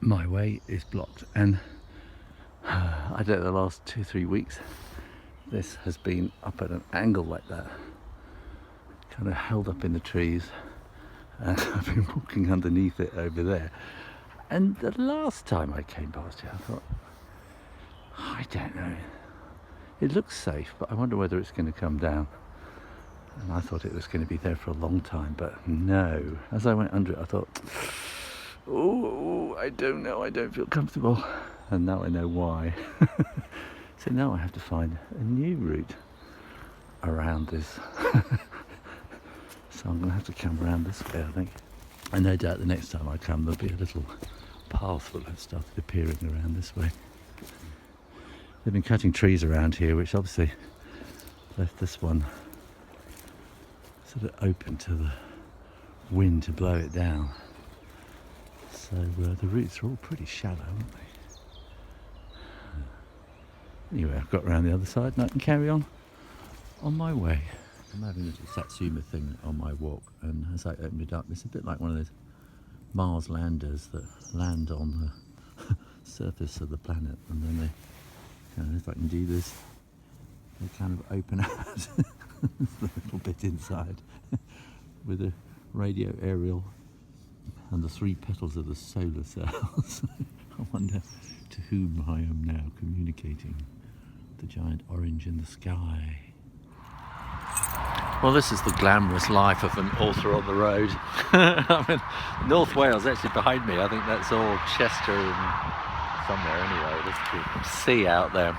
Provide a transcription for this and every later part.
my way is blocked, and I don't know, the last 2-3 weeks this has been up at an angle like that, kind of held up in the trees, and I've been walking underneath it over there. And the last time I came past it, I thought, I don't know, it looks safe, but I wonder whether it's going to come down. And I thought it was going to be there for a long time, but no. As I went under it, I thought, oh, I don't know, I don't feel comfortable. And now I know why. So now I have to find a new route around this. So I'm going to have to come around this way, I think. And no doubt the next time I come, there'll be a little path that have started appearing around this way. They've been cutting trees around here, which obviously left this one sort of open to the wind to blow it down. So the roots are all pretty shallow, aren't they? Anyway, I've got around the other side and I can carry on my way. I'm having a little Satsuma thing on my walk, and as I open it up, it's a bit like one of those Mars landers that land on the surface of the planet, and then they kind of, if I can do this, they kind of open out a little bit inside with a radio aerial and the 3 petals of the solar cells. I wonder to whom I am now communicating. The giant orange in the sky. Well, this is the glamorous life of an author on the road. I mean, North Wales actually behind me. I think that's all Chester and somewhere anyway. There's the sea out there.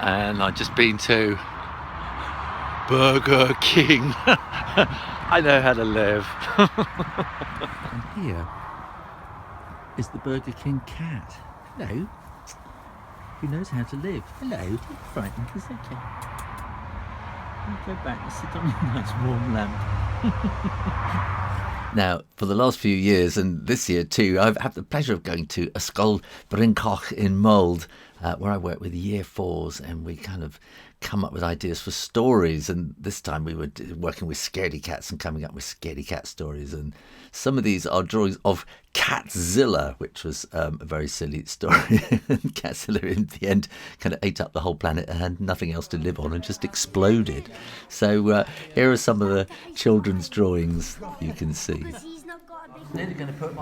And I've just been to Burger King. I know how to live. And here is the Burger King cat. Hello. Who knows how to live? Hello. Don't be frightened. It's okay. I'll go back and sit on a nice warm lamp. Now, for the last few years, and this year too, I've had the pleasure of going to Ysgol Bryn Coch in Mold, where I work with year 4s, and we kind of come up with ideas for stories. And this time we were working with Scaredy Cats and coming up with Scaredy Cat stories. And some of these are drawings of Catzilla, which was a very silly story. Catzilla in the end kind of ate up the whole planet and had nothing else to live on and just exploded. So here are some of the children's drawings you can see. Nearly going to put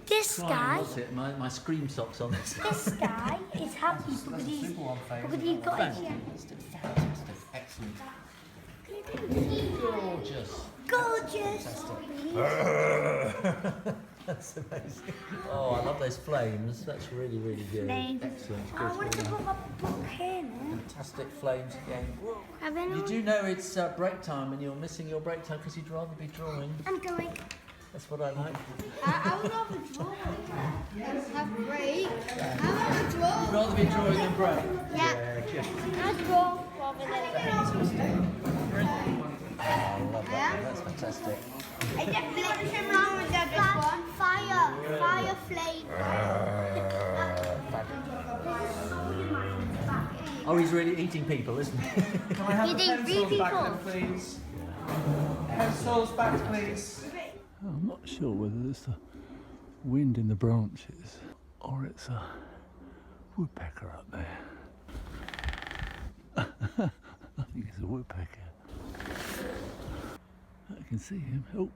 this guy. my scream socks on this. This guy is happy because he's got it. Fantastic, excellent. Gorgeous. That's amazing. Oh, I love those flames. That's really, really good. Flames. Excellent. I want to put my book here now. Fantastic flames again. You You do know it's break time and you're missing your break time because you'd rather be drawing. I'm going. That's what I like. I would rather draw. Have break. I want to draw. You'd rather be drawing than break? Yeah. Just. I draw rather than I love that. That's fantastic. I definitely want to come wrong with that one. Fire flame. Oh, he's really eating people, isn't he? Can I have the Eating pencils back people. then, please? Pencils back, please. I'm not sure whether it's the wind in the branches or it's a woodpecker up there. I think it's a woodpecker. I can see him. Oh.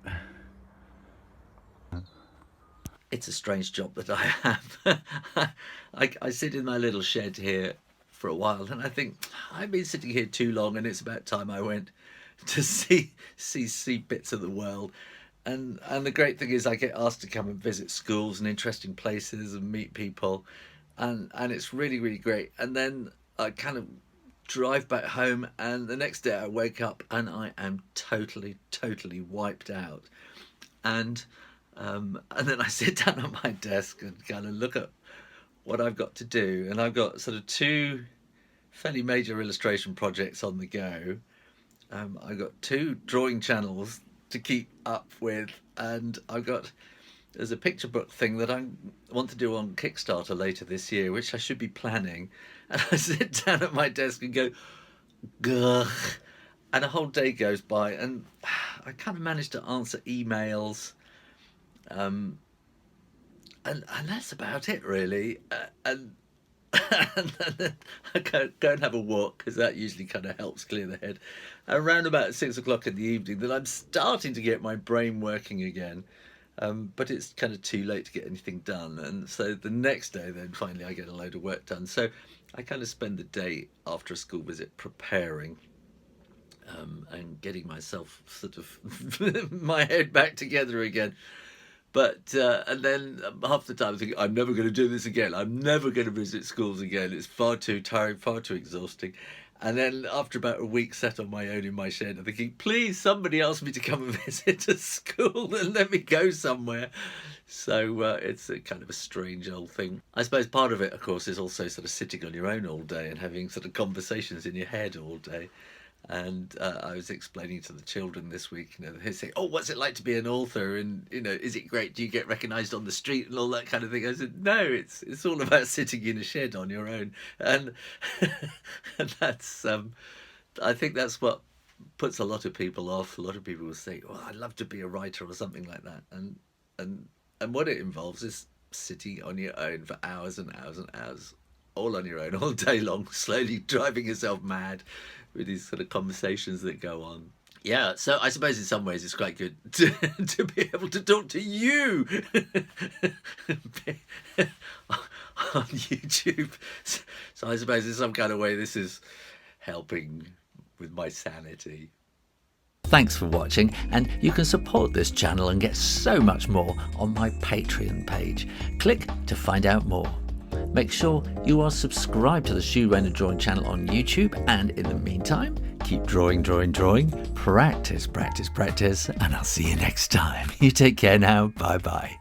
It's a strange job that I have. I sit in my little shed here for a while, and I think I've been sitting here too long, and it's about time I went to see bits of the world. And the great thing is I get asked to come and visit schools and interesting places and meet people, and it's really, really great. And then I kind of drive back home, and the next day I wake up and I am totally wiped out. And then I sit down at my desk and kind of look at what I've got to do, and I've got sort of 2 fairly major illustration projects on the go. I've got 2 drawing channels to keep up with, and there's a picture book thing that I want to do on Kickstarter later this year, which I should be planning. And I sit down at my desk and go, gugh, and a whole day goes by, and I kind of managed to answer emails, and that's about it really. And and then I go and have a walk because that usually kind of helps clear the head. Around about 6 o'clock in the evening, then I'm starting to get my brain working again. But it's kind of too late to get anything done. And so the next day, then finally I get a load of work done. So I kind of spend the day after a school visit preparing and getting myself sort of my head back together again. But and then half the time I think I'm never going to do this again. I'm never going to visit schools again. It's far too tiring, far too exhausting. And then after about a week sat on my own in my shed, I'm thinking, please, somebody ask me to come and visit a school and let me go somewhere. So it's a kind of a strange old thing. I suppose part of it, of course, is also sort of sitting on your own all day and having sort of conversations in your head all day. And I was explaining to the children this week, they say, oh, what's it like to be an author? And, is it great? Do you get recognised on the street and all that kind of thing? I said, no, it's all about sitting in a shed on your own. And, and that's, I think that's what puts a lot of people off. A lot of people will say, oh, I'd love to be a writer or something like that. And what it involves is sitting on your own for hours and hours and hours, all on your own, all day long, slowly driving yourself mad with these sort of conversations that go on. Yeah, so I suppose in some ways it's quite good to be able to talk to you on YouTube. So I suppose in some kind of way this is helping with my sanity. Thanks for watching, and you can support this channel and get so much more on my Patreon page. Click to find out more. Make sure you are subscribed to the Shoe Rainer Drawing channel on YouTube, and in the meantime, keep drawing, practice, and I'll see you next time. You take care now. Bye bye.